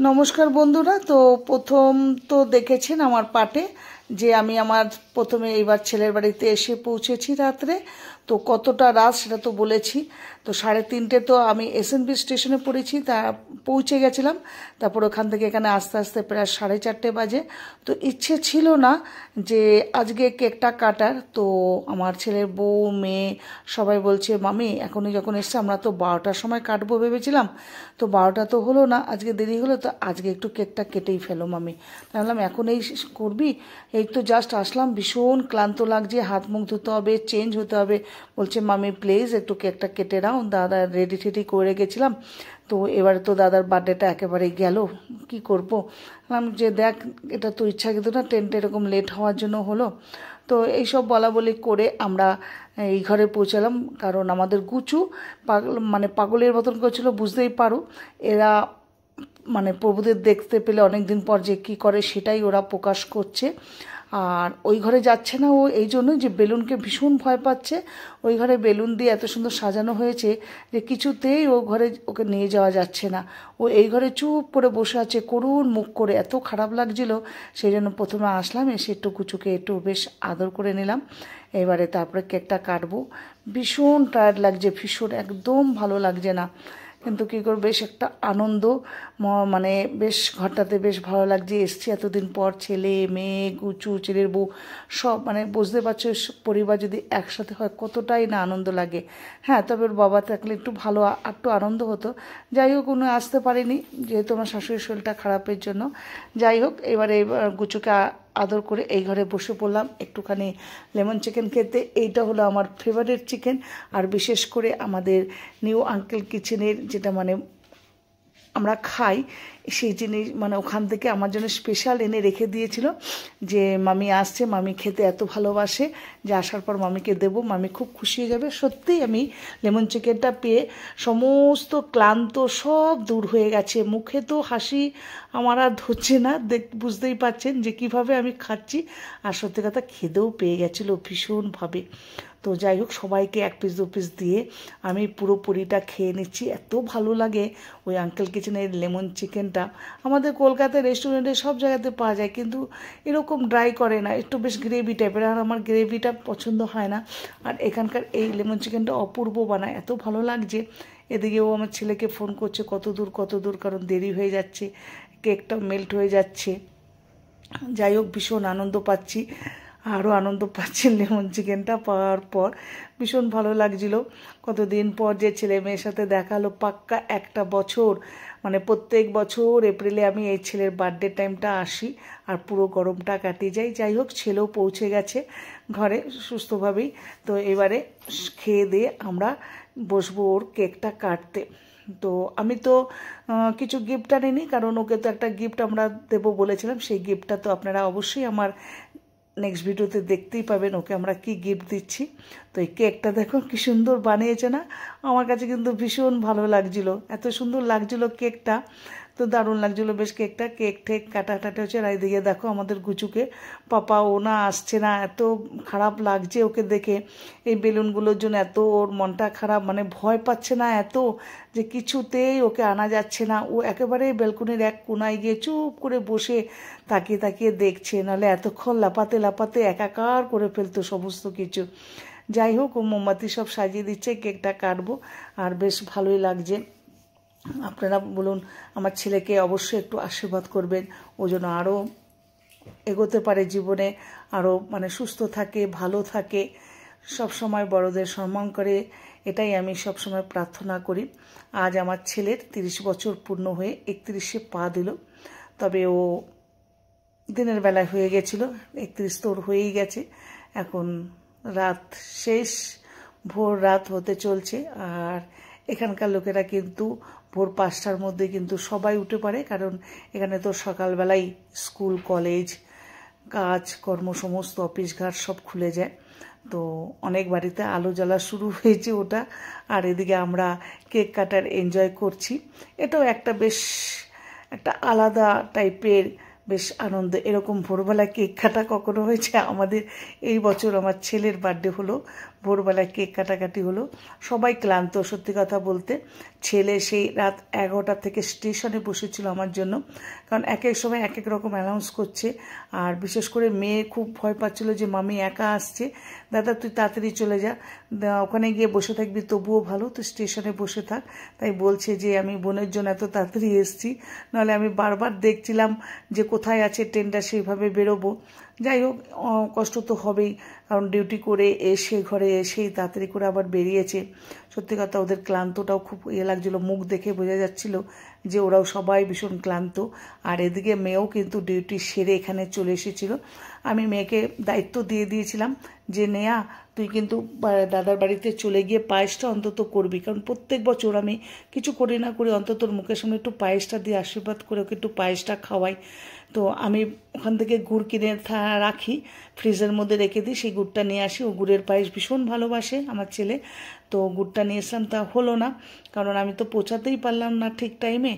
নমস্কার বন্ধুরা। তো প্রথম তো দেখেছেন আমার পাটে যে আমি আমার প্রথমে এইবার ছেলের বাড়িতে এসে পৌঁছেছি রাত্রে। তো কতটা রাত সেটা তো বলেছি। তো 3:30 তো আমি এসএনবি স্টেশনে পড়েছি, তা পৌঁছে গেছিলাম। তারপর ওখান থেকে এখানে আস্তে আস্তে প্রায় 4:30 বাজে। তো ইচ্ছে ছিল না যে আজকে কেকটা কাটার। তো আমার ছেলের বউ মেয়ে সবাই বলছে, মামি এখনই যখন এসছে আমরা তো 12টার সময় কাটবো ভেবেছিলাম, তো 12টা তো হলো না, আজকে দেরি হলো, তো আজকে একটু কেকটা কেটেই ফেলো মামি। তাহলে এখন এই করবি? এই তো জাস্ট আসলাম, ভীষণ ক্লান্ত লাগছে, হাত মুখ ধুতে হবে, চেঞ্জ হতে হবে। বলছে মামি প্লিজ একটু কেকটা কেটে নাও, দাদা রেডি টেডি করে গেছিলাম। তো এবারে তো দাদার বার্থডেটা একেবারেই গেল, কি করব। বললাম যে দেখ, এটা তো ইচ্ছাকৃত না, ট্রেনটা এরকম লেট হওয়ার জন্য হলো। তো এইসব বলা বলি করে আমরা এই ঘরে পৌঁছালাম। কারণ আমাদের গুচু পাগলের মতন করছিল, বুঝতেই পারো। এরা প্রভুদের দেখতে পেলে অনেক দিন পর যে কী করে সেটাই ওরা প্রকাশ করছে। আর ওই ঘরে যাচ্ছে না ও এই জন্যই যে বেলুনকে ভীষণ ভয় পাচ্ছে। ওই ঘরে বেলুন দিয়ে এত সুন্দর সাজানো হয়েছে যে কিছুতেই ও ঘরে ওকে নিয়ে যাওয়া যাচ্ছে না। ও এই ঘরে চুপ করে বসে আছে করুণ মুখ করে, এত খারাপ লাগছিল। সেই জন্য প্রথমে আসলাম, এসে একটু কুচুকে একটু বেশ আদর করে নিলাম। এবারে তারপরে কেকটা কাটবো। ভীষণ টায়ার্ড লাগছে, ভীষণ একদম ভালো লাগছে না, কিন্তু কী করে বেশ একটা আনন্দ, বেশ ঘরটাতে বেশ ভালো লাগছে। এসছি এতদিন পর, ছেলে মেয়ে গুচু ছেলের বউ সব, বুঝতে পারছো পরিবার যদি একসাথে হয় কতটাই না আনন্দ লাগে। হ্যাঁ, তবে ওর বাবা থাকলে একটু ভালো একটু আনন্দ হতো। যাই হোক, উনি আসতে পারেনি যেহেতু আমার শাশুড়ির শরীরটা খারাপের জন্য। যাই হোক, এবারে গুচুকে আদর করে এই ঘরে বসে পড়লাম একটুখানি লেমন চিকেন খেতে। এইটা হলো আমার ফেভারিট চিকেন। আর বিশেষ করে আমাদের নিউ আঙ্কেল কিচেনের যেটা আমরা খাই, সেই জিনিস ওখান থেকে আমার জন্য স্পেশাল এনে রেখে দিয়েছিল যে মামি আসছে, মামি খেতে এত ভালোবাসে যে আসার পর মামিকে দেবো, মামি খুব খুশি হয়ে যাবে। সত্যিই আমি লেমন চিকেনটা পেয়ে সমস্ত ক্লান্ত সব দূর হয়ে গেছে, মুখে তো হাসি আমার আর ধরছে না। বুঝতেই পারছেন যে কিভাবে আমি খাচ্ছি। আর সত্যি কথা খিদেও পেয়ে গেছিলো ভীষণভাবে। তো যাই হোক, সবাইকে 1 পিস 2 পিস দিয়ে আমি পুরোপুরিটা খেয়ে নিচ্ছি। এত ভালো লাগে ওই আঙ্কেল কিচেনের লেমন চিকেনটা। আমাদের কলকাতার রেস্টুরেন্টে সব জায়গাতে পাওয়া যায়, কিন্তু এরকম ড্রাই করে না, একটু বেশ গ্রেভি টাইপের। আর আমার গ্রেভিটা পছন্দ হয় না। আর এখানকার এই লেমন চিকেনটা অপূর্ব বানায়, এত ভালো লাগছে। এদিকেও আমার ছেলেকে ফোন করছে কত দূর, কারণ দেরি হয়ে যাচ্ছে, কেকটা মেল্ট হয়ে যাচ্ছে। যাই হোক, ভীষণ আনন্দ পাচ্ছি, আরও আনন্দ পাচ্ছি লেমন চিকেনটা পাওয়ার পর। ভীষণ ভালো লাগছিল। কতদিন পর যে ছেলে মেয়ের সাথে দেখা হলো, পাক্কা 1 বছর। প্রত্যেক বছর এপ্রিলে আমি এই ছেলের বার্থডে টাইমটা আসি আর পুরো গরমটা কাটিয়ে যাই। যাই হোক, ছেলেও পৌঁছে গেছে ঘরে সুস্থভাবেই। তো এবারে খেয়ে দিয়ে আমরা বসবো ওর কেকটা কাটতে। তো আমি তো কিছু গিফট আনিনি, কারণ ওকে তো একটা গিফট আমরা দেবো বলেছিলাম। সেই গিফটটা তো আপনারা অবশ্যই আমার নেক্সট ভিডিওতে দেখতেই পাবেন ওকে আমরা কি গিফট দিচ্ছি। তো এই কেকটা দেখো কি সুন্দর বানিয়েছে না? আমার কাছে কিন্তু ভীষণ ভালো লাগছিল, এত সুন্দর লাগছিল কেকটা, তো দারুণ লাগছিলো বেশ কেকটা। কেক ঠেক কাটাকাটি হচ্ছে। আর এইদিকে দেখো আমাদের গুচুকে, পাপা ও না আসছে না, এত খারাপ লাগছে ওকে দেখে। এই বেলুনগুলোর জন্য এত ওর মনটা খারাপ, ভয় পাচ্ছে না এত যে কিছুতেই ওকে আনা যাচ্ছে না। ও একেবারে ব্যালকনির এক কোনায় গিয়ে চুপ করে বসে তাকিয়ে তাকিয়ে দেখছে, নাহলে এতক্ষণ লাপাতে লাপাতে একাকার করে ফেলতো সমস্ত কিছু। যাই হোক, ও মোমবাতি সব সাজিয়ে দিচ্ছে, কেকটা কাটবো। আর বেশ ভালোই লাগছে। আপনারা বলুন, আমার ছেলেকে অবশ্যই একটু আশীর্বাদ করবেন, ও যেন আরও এগোতে পারে জীবনে, আরও সুস্থ থাকে, ভালো থাকে, সব সময় বড়দের সম্মান করে, এটাই আমি সব সময় প্রার্থনা করি। আজ আমার ছেলের 30 বছর পূর্ণ হয়ে 31-এ পা দিল। তবে ও দিনের বেলায় হয়ে গেছিল, 31 তো ওর হয়েই গেছে। এখন রাত শেষ, ভোর রাত হতে চলছে। আর এখানকার লোকেরা কিন্তু ভোর 5টার মধ্যে কিন্তু সবাই উঠে পড়ে, কারণ এখানে তো সকালবেলাই স্কুল কলেজ কাজ কর্ম সমস্ত অফিস ঘাট সব খুলে যায়। তো অনেক বাড়িতে আলো জ্বালা শুরু হয়েছে ওটা। আর এদিকে আমরা কেক কাটার এনজয় করছি। এটাও একটা বেশ একটা আলাদা টাইপের বেশ আনন্দ। এরকম ভোরবেলা কেক কাটা কখনো হয়েছে? আমাদের এই বছর আমার ছেলের বার্থডে হলো, ভোরবেলা কেক কাটাকাটি হলো। সবাই ক্লান্ত সত্যি কথা বলতে। ছেলে সেই রাত 11টা থেকে স্টেশনে বসেছিল আমার জন্য, কারণ এক এক সময় এক এক রকম অ্যানাউন্স করছে। আর বিশেষ করে মেয়ে খুব ভয় পাচ্ছিল যে মামি একা আসছে, দাদা তুই তাড়াতাড়ি চলে যা, ওখানে গিয়ে বসে থাকবি তবুও ভালো, তুই স্টেশনে বসে থাক। তাই বলছে যে আমি বোনের জন্য এত তাড়াতাড়ি এসেছি, নাহলে আমি বারবার দেখছিলাম যে কোথায় আছে ট্রেনটা, সেইভাবে বেরোবো। যাই হোক, কষ্ট তো হবেই, কারণ ডিউটি করে এসে ঘরে এসেই তাড়াতাড়ি করে আবার বেরিয়েছে। সত্যি কথা ওদের ক্লান্তটাও খুব লাগছিলো, মুখ দেখে বোঝা যাচ্ছিল যে ওরাও সবাই ভীষণ ক্লান্ত। আর এদিকে মেয়েও কিন্তু ডিউটি সেরে এখানে চলে এসেছিল। আমি মেয়েকে দায়িত্ব দিয়ে দিয়েছিলাম যে নেয়া তুই কিন্তু দাদার বাড়িতে চলে গিয়ে পায়েসটা অন্তত করবি, কারণ প্রত্যেক বছর আমি কিছু করি না করি অন্তত ওর মুখের সামনে একটু পায়েসটা দিয়ে আশীর্বাদ করে ওকে একটু পায়েসটা খাওয়াই। তো আমি ওখান থেকে গুড় কিনে রাখি, ফ্রিজের মধ্যে রেখে দিই, সেই গুড়টা নিয়ে আসি। ও গুড়ের পায়েস ভীষণ ভালোবাসে আমার ছেলে। তো গুড়টা নিয়ে এসলাম, তা হলো না, কারণ আমি তো পৌঁছাতেই পারলাম না ঠিক টাইমে,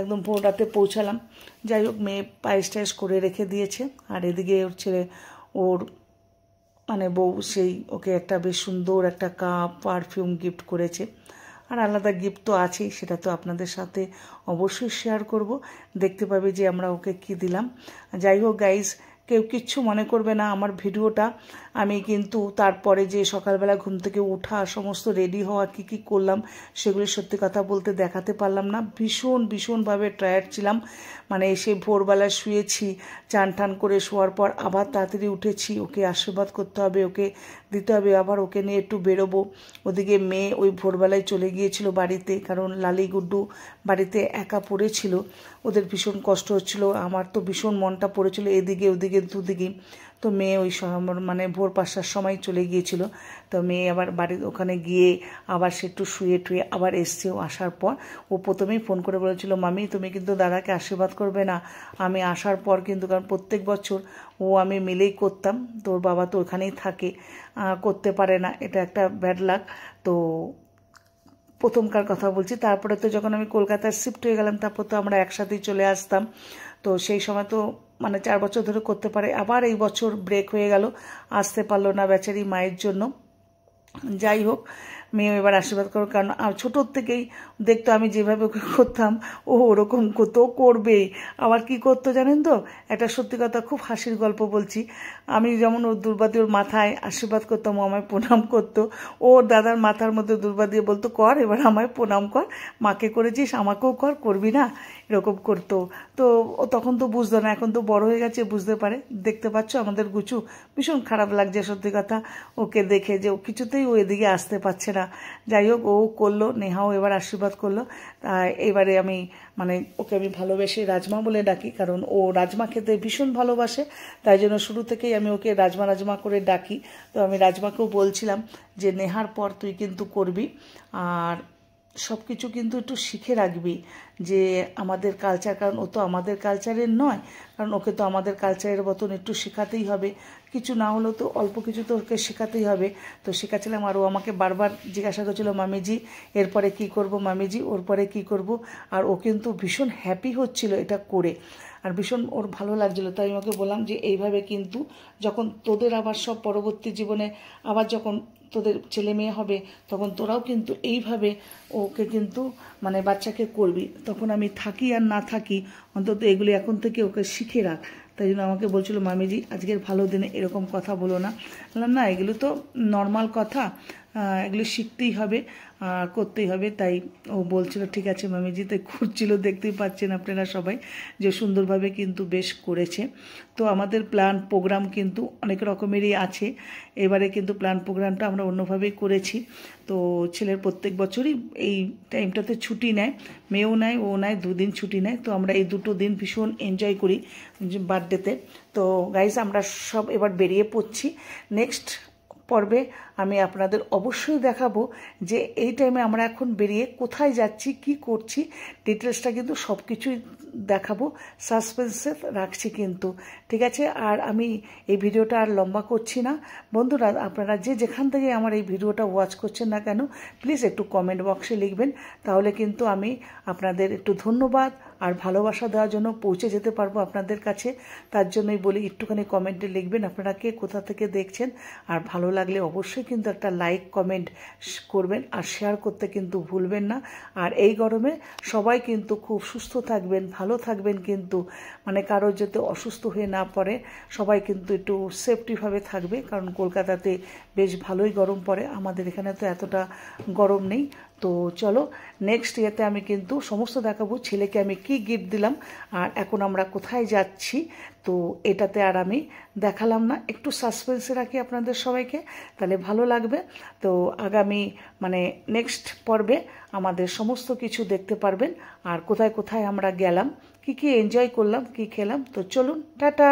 একদম ভোর রাতে পৌঁছালাম। যাই হোক, মেয়ে পায়েস টায়েস করে রেখে দিয়েছে। আর এদিকে ওর ছেলে, ওর মানে বউ, সেই ওকে একটা বেশ সুন্দর একটা কাপ পারফিউম গিফট করেছে। আর আলাদা গিফট তো আছেই, সেটা তো আপনাদের সাথে অবশ্যই শেয়ার করব, দেখতে পাবে যে আমরা ওকে কি দিলাম। যাই হোক গাইজ, কেউ কিচ্ছু মনে করবে না আমার ভিডিওটা। আমি কিন্তু তারপরে যে সকালবেলা ঘুম থেকে ওঠা, সমস্ত রেডি হওয়া, কি কি করলাম সেগুলি সত্যি কথা বলতে দেখাতে পারলাম না। ভীষণভাবে টায়ার্ড ছিলাম। মানে এসে ভোরবেলা শুয়েছি, চান টান করে শোয়ার পর আবার তাড়াতাড়ি উঠেছি, ওকে আশীর্বাদ করতে হবে, ওকে দিতে হবে, আবার ওকে নিয়ে একটু বেরোবো। ওদিকে মেয়ে ওই ভোরবেলায় চলে গিয়েছিল বাড়িতে, কারণ লালি গুড্ডু বাড়িতে একা পড়েছিল, ওদের ভীষণ কষ্ট হচ্ছিল। আমার তো ভীষণ মনটা পড়েছিল এদিকে ওদিকে দুদিকে। তো মেয়ে ওই মানে ভোর 5টার সময় চলে গিয়েছিল। তো মেয়ে আবার বাড়ির ওখানে গিয়ে আবার সে একটু শুয়ে টুয়ে আবার এসছে। ও আসার পর ও প্রথমেই ফোন করে বলেছিল, মামি তুমি কিন্তু দাদাকে আশীর্বাদ করবে না। আমি আসার পর কিন্তু, কারণ প্রত্যেক বছর ও আমি মিলেই করতাম, তোর বাবা তো ওখানেই থাকে, করতে পারে না, এটা একটা ব্যাড লাক। তো প্রথমকার কথা বলছি। তারপরে তো যখন আমি কলকাতায় শিফট হয়ে গেলাম, তারপর তো আমরা একসাথেই চলে আসতাম। তো সেই সময় তো মানে 4 বছর ধরে করতে পারে, আবার এই বছর ব্রেক হয়ে গেল, আসতে পারলো না বেচারি মায়ের জন্য। যাই হোক, মেয়ে এবার আশীর্বাদ করো, কারণ ছোটোর থেকেই দেখতো আমি যেভাবে ওকে করতাম ও ওরকম করতো, করবেই। আবার কি করতো জানেন তো, একটা সত্যি কথা, খুব হাসির গল্প বলছি। আমি যেমন ওর দুর্বা ওর মাথায় আশীর্বাদ করতাম, ও আমায় প্রণাম করতো। ওর দাদার মাথার মধ্যে দুর্বা দিয়ে বলতো কর, এবার আমায় প্রণাম কর, মাকে করেছিস আমাকেও কর, করবি না, এরকম করতো। তো ও তখন তো বুঝতো না, এখন তো বড় হয়ে গেছে, বুঝতে পারে। দেখতে পাচ্ছ আমাদের গুচু, ভীষণ খারাপ লাগছে সত্যি কথা ওকে দেখে, যে ও কিছুতেই ও এদিকে আসতে পারছে না। যাই হোক, ও করলো, নেহাও এবার আশীর্বাদ করলো। এবারে আমি মানে ওকে আমি ভালোবেসে রাজমা বলে ডাকি, কারণ ও রাজমা খেতে ভীষণ ভালোবাসে, তাই জন্য শুরু থেকেই আমি ওকে রাজমা করে ডাকি। তো আমি রাজমাকেও বলছিলাম যে নেহার পর তুই কিন্তু করবি, আর সব কিছু কিন্তু একটু শিখে রাখবি, যে আমাদের কালচার, কারণ ও তো আমাদের কালচারের নয়, কারণ ওকে তো আমাদের কালচারের মতন একটু শেখাতেই হবে, কিছু না হলেও তো অল্প কিছু তো ওকে শেখাতেই হবে। তো শেখাচ্ছিলাম, আর ও আমাকে বারবার জিজ্ঞাসা করছিল, মামিজি এরপরে কি করব, মামিজি ওর পরে কী করব। আর ও কিন্তু ভীষণ হ্যাপি হচ্ছিল এটা করে, আর ভীষণ ওর ভালো লাগছিলো। তাই আমাকে বললাম যে এইভাবে কিন্তু যখন তোদের আবার সব পরবর্তী জীবনে আবার যখন তোদের ছেলে মেয়ে হবে, তখন তোরাও কিন্তু এইভাবে ওকে কিন্তু মানে বাচ্চাকে করবি। তখন আমি থাকি আর না থাকি, অন্তত এগুলি এখন থেকে ওকে শিখে রাখ। তাই জন্য আমাকে বলছিল, মামিজি আজকের ভালো দিনে এরকম কথা বলো না। বললাম না, এগুলো তো নর্মাল কথা, এগুলো শিখতেই হবে, করতেই হবে। তাই ও বলছিল ঠিক আছে মামিজি, তাই করছিল, দেখতেই পাচ্ছেন আপনারা সবাই যে সুন্দরভাবে কিন্তু বেশ করেছে। তো আমাদের প্ল্যান প্রোগ্রাম কিন্তু অনেক রকমেরই আছে, এবারে কিন্তু প্ল্যান প্রোগ্রামটা আমরা অন্যভাবেই করেছি। তো ছেলের প্রত্যেক বছরই এই টাইমটাতে ছুটি নেয়, মেয়েও নেয়, ও নেয়, 2 দিন ছুটি নেয়। তো আমরা এই 2টো দিন ভীষণ এনজয় করি বার্থডেতে। তো গাইজ, আমরা সব এবার বেরিয়ে পড়ছি। নেক্সট পর্বে আমি আপনাদের অবশ্যই দেখাবো যে এই টাইমে আমরা এখন বেরিয়ে কোথায় যাচ্ছি, কি করছি, ডিটেলসটা কিন্তু সব কিছুই দেখাবো, সাসপেন্সে রাখছি কিন্তু, ঠিক আছে। আর আমি এই ভিডিওটা আর লম্বা করছি না। বন্ধুরা, আপনারা যে যেখান থেকে আমার এই ভিডিওটা ওয়াচ করছেন না কেন, প্লিজ একটু কমেন্ট বক্সে লিখবেন, তাহলে কিন্তু আমি আপনাদের একটু ধন্যবাদ আর ভালোবাসা দেওয়ার জন্য পৌঁছে যেতে পারবো আপনাদের কাছে। তার জন্যই বলি একটুখানি কমেন্টে লিখবেন আপনারা কে কোথা থেকে দেখছেন, আর ভালো লাগলে অবশ্যই কিন্তু একটা লাইক কমেন্ট করবেন, আর শেয়ার করতে কিন্তু ভুলবেন না। আর এই গরমে সবাই কিন্তু খুব সুস্থ থাকবেন, ভালো থাকবেন, কিন্তু মানে কারোর যাতে অসুস্থ হয়ে না পড়ে, সবাই কিন্তু একটু সেফটিভাবে থাকবে, কারণ কলকাতাতে বেশ ভালোই গরম পড়ে, আমাদের এখানে তো এতটা গরম নেই। তো চলো নেক্সট ইয়েতে আমি কিন্তু সমস্ত দেখাবো, ছেলেকে আমি কি গিফট দিলাম আর এখন আমরা কোথায় যাচ্ছি। তো এটাতে আর আমি দেখালাম না, একটু সাসপেন্সে রাখি আপনাদের সবাইকে, তাহলে ভালো লাগবে। তো আগামী মানে নেক্সট পর্বে আমাদের সমস্ত কিছু দেখতে পারবেন, আর কোথায় কোথায় আমরা গেলাম, কি কি এনজয় করলাম, কি খেলাম। তো চলুন, টাটা।